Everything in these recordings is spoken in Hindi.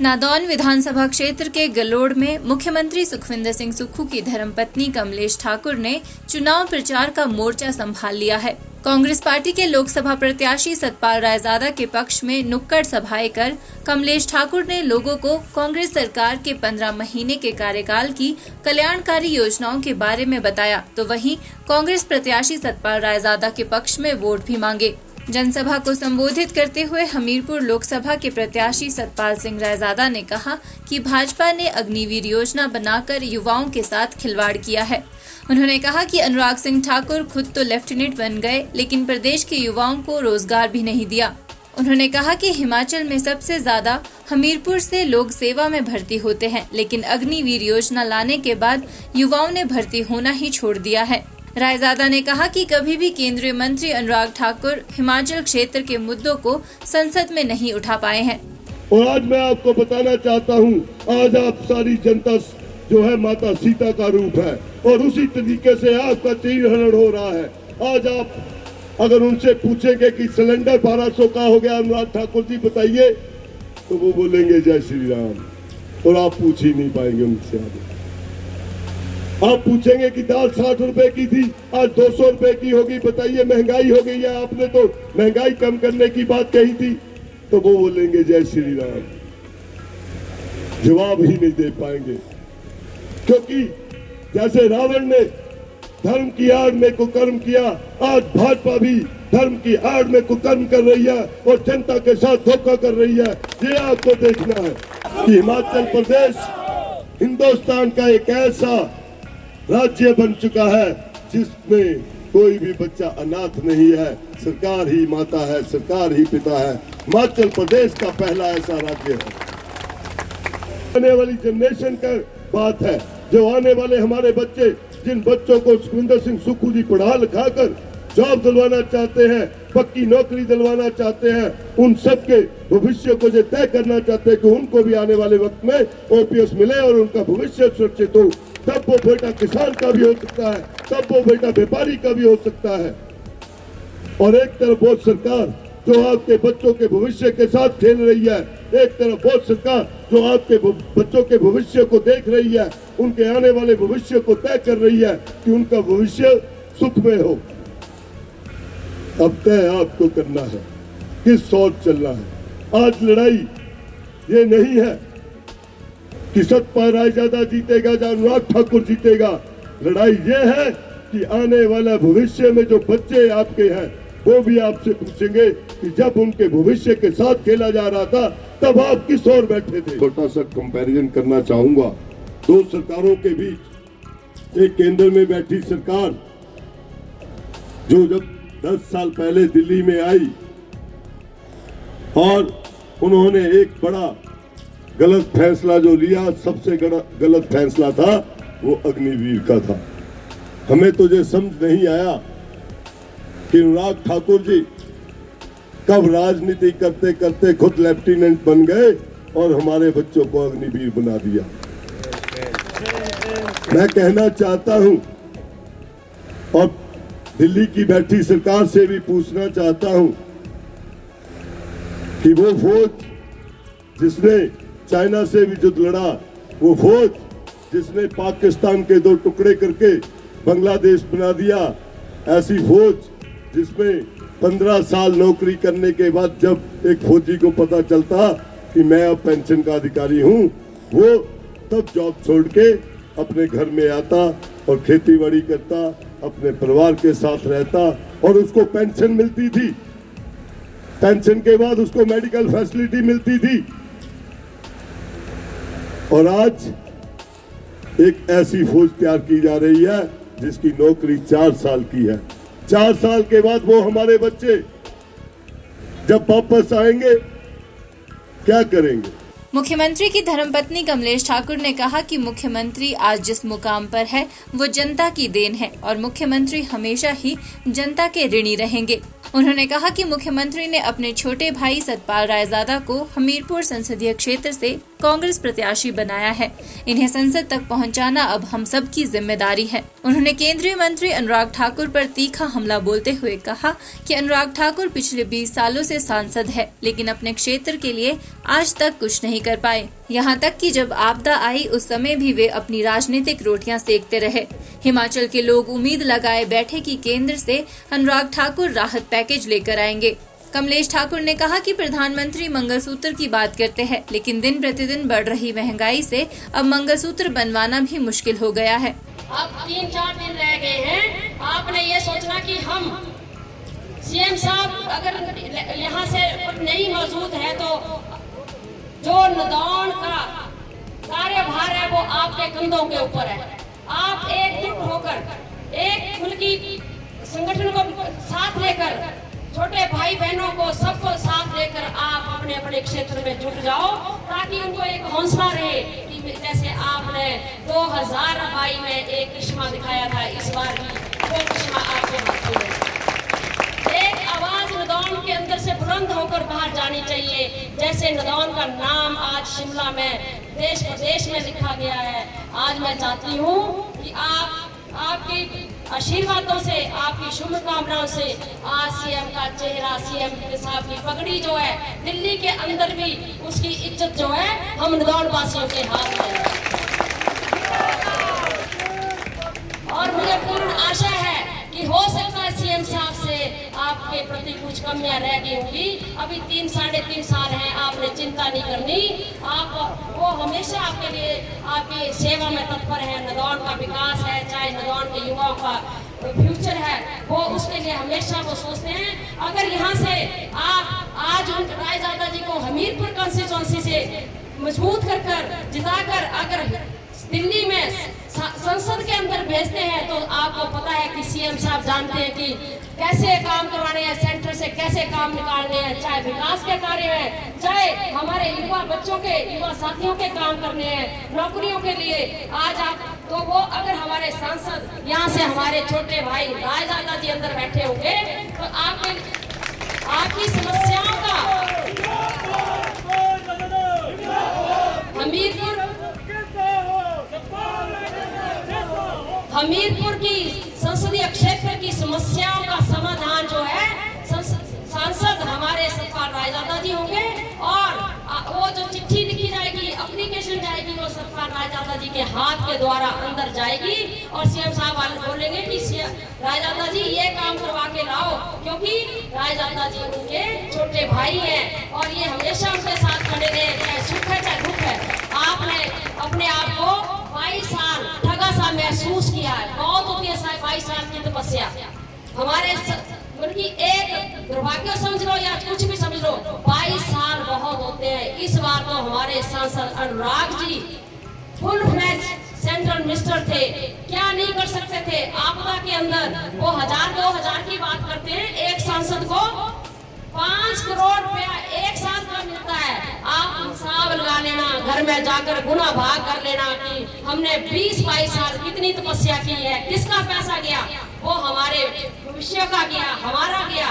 नादौन विधानसभा क्षेत्र के गलोड़ में मुख्यमंत्री सुखविंदर सिंह सुक्खू की धर्मपत्नी कमलेश ठाकुर ने चुनाव प्रचार का मोर्चा संभाल लिया है। कांग्रेस पार्टी के लोकसभा प्रत्याशी सतपाल रायजादा के पक्ष में नुक्कड़ सभाएं कर कमलेश ठाकुर ने लोगों को कांग्रेस सरकार के 15 महीने के कार्यकाल की कल्याणकारी योजनाओं के बारे में बताया, तो वहीं कांग्रेस प्रत्याशी सतपाल रायजादा के पक्ष में वोट भी मांगे। जनसभा को संबोधित करते हुए हमीरपुर लोकसभा के प्रत्याशी सतपाल सिंह रायजादा ने कहा कि भाजपा ने अग्निवीर योजना बनाकर युवाओं के साथ खिलवाड़ किया है। उन्होंने कहा कि अनुराग सिंह ठाकुर खुद तो लेफ्टिनेंट बन गए, लेकिन प्रदेश के युवाओं को रोजगार भी नहीं दिया। उन्होंने कहा कि हिमाचल में सबसे ज्यादा हमीरपुर से लोग सेवा में भर्ती होते हैं, लेकिन अग्निवीर योजना लाने के बाद युवाओं ने भर्ती होना ही छोड़ दिया है। रायजादा ने कहा कि कभी भी केंद्रीय मंत्री अनुराग ठाकुर हिमाचल क्षेत्र के मुद्दों को संसद में नहीं उठा पाए हैं। और आज मैं आपको बताना चाहता हूं, आज आप सारी जनता जो है माता सीता का रूप है और उसी तरीके से आपका चीरहरण हो रहा है। आज आप अगर उनसे पूछेंगे कि सिलेंडर 1200 का हो गया अनुराग ठाकुर जी बताइए, तो वो बोलेंगे जय श्री राम, और आप पूछ ही नहीं पाएंगे उनसे। आगे आप पूछेंगे कि दाल 60 रुपए की थी, आज 200 रुपए की होगी, बताइए महंगाई हो गई है, आपने तो महंगाई कम करने की बात कही थी, तो वो बोलेंगे जय श्री राम। जवाब ही नहीं दे पाएंगे, क्योंकि जैसे रावण ने धर्म की आड़ में कुकर्म किया, आज भाजपा भी धर्म की आड़ में कुकर्म कर रही है और जनता के साथ धोखा कर रही है। ये आपको देखना है कि हिमाचल प्रदेश हिंदुस्तान का एक ऐसा राज्य बन चुका है जिसमें कोई भी बच्चा अनाथ नहीं है। सरकार ही माता है, सरकार ही पिता है। हिमाचल प्रदेश का पहला ऐसा राज्य है। आने वाली जनरेशन का बात है, जो आने वाले हमारे बच्चे, जिन बच्चों को सुखविंदर सिंह सुक्खू जी पढ़ा लिखा कर जॉब दिलवाना चाहते हैं, पक्की नौकरी दिलवाना चाहते हैं, उन सब के भविष्य को जो तय करना चाहते हैं कि उनको भी आने वाले वक्त में ओपीएस मिले और उनका भविष्य सुरक्षित हो। तब वो बेटा किसान का भी हो सकता है, तब वो बेटा व्यापारी का भी हो सकता है। और एक तरफ वो सरकार जो आपके बच्चों के भविष्य के साथ खेल रही है, एक तरफ वो सरकार जो आपके बच्चों के भविष्य को देख रही है, उनके आने वाले भविष्य को तय कर रही है कि उनका भविष्य सुखमय हो। अब तय आपको करना है, किस सोच चलना है। आज लड़ाई ये नहीं है कि सतपाल रायजादा जीतेगा या अनुराग ठाकुर जीतेगा। लड़ाई ये है कि आने वाला भविष्य में जो बच्चे आपके हैं वो भी आपसे पूछेंगे कि जब उनके भविष्य के साथ खेला जा रहा था तब आप किस ओर बैठे थे। छोटा सा कंपैरिजन करना चाहूंगा दो सरकारों के बीच। एक केंद्र में बैठी सरकार जो जब 10 साल पहले दिल्ली में आई और उन्होंने एक बड़ा गलत फैसला जो लिया, सबसे गलत फैसला था वो अग्निवीर का था। हमें तो ये समझ नहीं आया कि अनुराग ठाकुर जी कब राजनीति करते करते खुद लेफ्टिनेंट बन गए और हमारे बच्चों को अग्निवीर बना दिया। मैं कहना चाहता हूं और दिल्ली की बैठी सरकार से भी पूछना चाहता हूं कि वो फौज जिसने चाइना से भी युद्ध लड़ा, वो फौज जिसने पाकिस्तान के 2 टुकड़े करके बांग्लादेश बना दिया, ऐसी फौज जिसमें 15 साल नौकरी करने के बाद जब एक फौजी को पता चलता कि मैं अब पेंशन का अधिकारी हूं, वो तब जॉब छोड़ के अपने घर में आता और खेती बाड़ी करता, अपने परिवार के साथ रहता और उसको पेंशन मिलती थी। पेंशन के बाद उसको मेडिकल फैसिलिटी मिलती थी। और आज एक ऐसी फौज तैयार की जा रही है जिसकी नौकरी 4 साल की है। 4 साल के बाद वो हमारे बच्चे जब वापस आएंगे क्या करेंगे। मुख्यमंत्री की धर्मपत्नी कमलेश ठाकुर ने कहा कि मुख्यमंत्री आज जिस मुकाम पर है वो जनता की देन है और मुख्यमंत्री हमेशा ही जनता के ऋणी रहेंगे। उन्होंने कहा कि मुख्यमंत्री ने अपने छोटे भाई सतपाल रायजादा को हमीरपुर संसदीय क्षेत्र से कांग्रेस प्रत्याशी बनाया है। इन्हें संसद तक पहुंचाना अब हम सब की जिम्मेदारी है। उन्होंने केंद्रीय मंत्री अनुराग ठाकुर पर तीखा हमला बोलते हुए कहा कि अनुराग ठाकुर पिछले 20 सालों से सांसद है, लेकिन अपने क्षेत्र के लिए आज तक कुछ नहीं कर पाए। यहाँ तक कि जब आपदा आई उस समय भी वे अपनी राजनीतिक रोटियां सेकते रहे। हिमाचल के लोग उम्मीद लगाए बैठे कि केंद्र से अनुराग ठाकुर राहत पैकेज लेकर आएंगे। कमलेश ठाकुर ने कहा कि प्रधानमंत्री मंगलसूत्र की बात करते हैं, लेकिन दिन प्रतिदिन बढ़ रही महंगाई से अब मंगलसूत्र बनवाना भी मुश्किल हो गया है। अब 3-4 दिन रह गए हैं। आपने ये सोचना कि हम सीएम साहब अगर यहाँ से नहीं मौजूद है तो जो नदौन का कार्यभार है वो आपके कंधों के ऊपर है। आप एकजुट होकर एक मुल्की संगठन को साथ लेकर, छोटे भाई बहनों को सबको साथ लेकर आप अपने अपने क्षेत्र में जुट जाओ, ताकि उनको एक हौसला रहे कि जैसे आपने 2022 में एक करिश्मा दिखाया था, इस बार भी वो करिश्मा आपके हाथों में। एक आवाज नदौन के अंदर से बुलंद होकर बाहर जानी चाहिए। जैसे नदौन का नाम आज शिमला में देश प्रदेश में लिखा गया है। आज मैं चाहती हूँ कि आपकी आशीर्वादों से, आपकी शुभकामनाओं से आज सीएम का चेहरा, सीएम साहब की पगड़ी जो है दिल्ली के अंदर भी उसकी इज्जत जो है हम नदौन वासियों के हाथ में है। और मुझे पूर्ण आशा है कि हो सकता है सीएम साहब से आपके प्रति कुछ कमियां रह गई होंगी। अभी 3-3.5 साल हैं, आपने चिंता नहीं करनी। आप वो हमेशा आपके लिए आपकी सेवा में तत्पर है। नदौन का विकास है, चाहे नदौन के युवाओं का फ्यूचर है, वो उसके लिए हमेशा वो सोचते हैं। अगर यहाँ से आप आज उन रायजादा जी को हमीरपुर कॉन्स्टिट्यूंसी से मजबूत कर जिताकर अगर दिल्ली में संसद के अंदर भेजते हैं तो आपको पता है कि सीएम साहब जानते हैं कि कैसे काम करवाने हैं, सेंटर से कैसे काम निकालने हैं, चाहे विकास के कार्य हैं, चाहे हमारे युवा बच्चों के, युवा साथियों के काम करने हैं, नौकरियों के लिए। आज आप तो वो अगर हमारे सांसद यहाँ से हमारे छोटे भाई रायजादा जी अंदर बैठे होंगे तो आपकी समस्याओं का हमीरपुर की संसदीय क्षेत्र की समस्याओं का समाधान जो है सांसद हमारे सतपाल रायजादा जी होंगे। और वो जो चिट्ठी लिखी जाएगी, एप्लीकेशन जाएगी, वो सतपाल रायजादा जी के हाथ के द्वारा अंदर जाएगी और सीएम साहब वाले बोलेंगे कि रायजादा जी ये काम करवा के लाओ, क्योंकि रायजादा जी उनके छोटे भाई हैं और ये हमेशा उनके साथ खड़े रहे, चाहे सुख है चाहे दुख है। आपने अपने आप को 22 साल ठगा सा महसूस किया है। बहुत होती है 22 साल की तपस्या। हमारे उनकी एक दुर्भाग्य समझ लो या कुछ भी समझ लो, 22 साल बहुत होते हैं। इस बार तो हमारे सांसद Anurag ji full fledge central minister थे, क्या नहीं कर सकते थे। आपदा के अंदर वो 1000-2000 की बात करते हैं, एक सांसद को 5 करोड़ रुपया एक साल का मिलता है। आप हिसाब लगा लेना, घर में जाकर गुना भाग कर लेना कि हमने 20-22 साल कितनी तपस्या की है, किसका पैसा गया, वो हमारे भविष्य का गया, हमारा गया।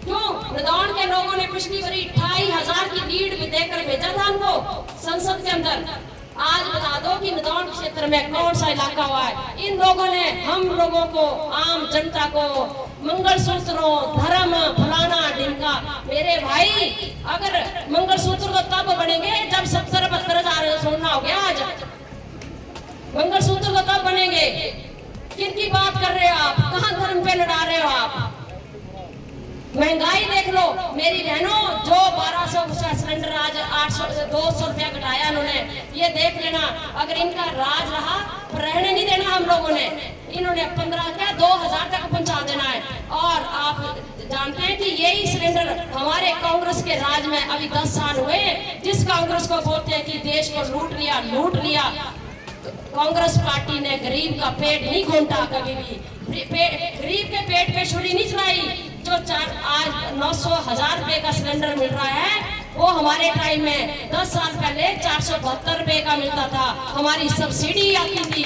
क्यों नदौन के लोगों ने पिछली बारी 28,000 की लीड भी देकर भेजा था हमको संसद के अंदर। आज बता दो कि नदौन क्षेत्र में कौन सा इलाका हुआ है। इन लोगों ने हम लोगों को, आम जनता को मंगलसूत्रों, धर्म, फलाना ढिमका। मेरे भाई अगर मंगलसूत्र तो तब बनेंगे जब 70-72 हजार सोना हो गया। आज मंगलसूत्र तो तब बनेंगे। किनकी बात कर रहे हो आप? कहाँ धर्म पे लड़ा रहे हो आप? महंगाई देख लो मेरी बहनों, जो 1200 का सिलेंडर आज 200 रुपया घटाया उन्होंने। ये देख लेना, अगर इनका राज रहा रहने नहीं देना हम लोगों ने। इन्होंने 2000 तक पहुंचा देना है। और आप जानते हैं कि यही सिलेंडर हमारे कांग्रेस के राज में अभी 10 साल हुए, जिस कांग्रेस को बोलते हैं कि देश को लूट लिया। कांग्रेस पार्टी ने गरीब का पेट नहीं घोंटा कभी भी। गरीब के पेट पे छुरी नहीं चलाई। जो आज 900-1000 रुपए का सिलेंडर मिल रहा है, वो हमारे टाइम में 10 साल पहले 472 रुपए का मिलता था। हमारी सब्सिडी आती थी।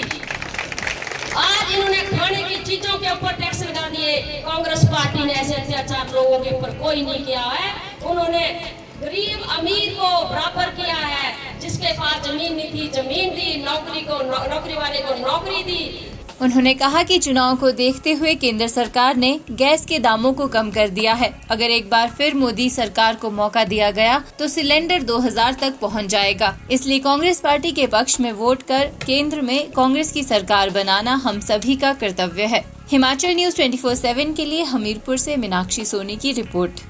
आज इन्होंने खाने की चीजों के ऊपर टैक्स लगा दिए। कांग्रेस पार्टी ने ऐसे अत्याचार लोगों के ऊपर कोई नहीं किया है। उन्होंने गरीब अमीर को बराबर किया है। जिसके पास जमीन नहीं थी, जमीन दी, नौकरी वाले को नौकरी दी। उन्होंने कहा कि चुनाव को देखते हुए केंद्र सरकार ने गैस के दामों को कम कर दिया है। अगर एक बार फिर मोदी सरकार को मौका दिया गया तो सिलेंडर 2000 तक पहुंच जाएगा। इसलिए कांग्रेस पार्टी के पक्ष में वोट कर केंद्र में कांग्रेस की सरकार बनाना हम सभी का कर्तव्य है। हिमाचल न्यूज़ 24/7 के लिए हमीरपुर से मीनाक्षी सोनी की रिपोर्ट।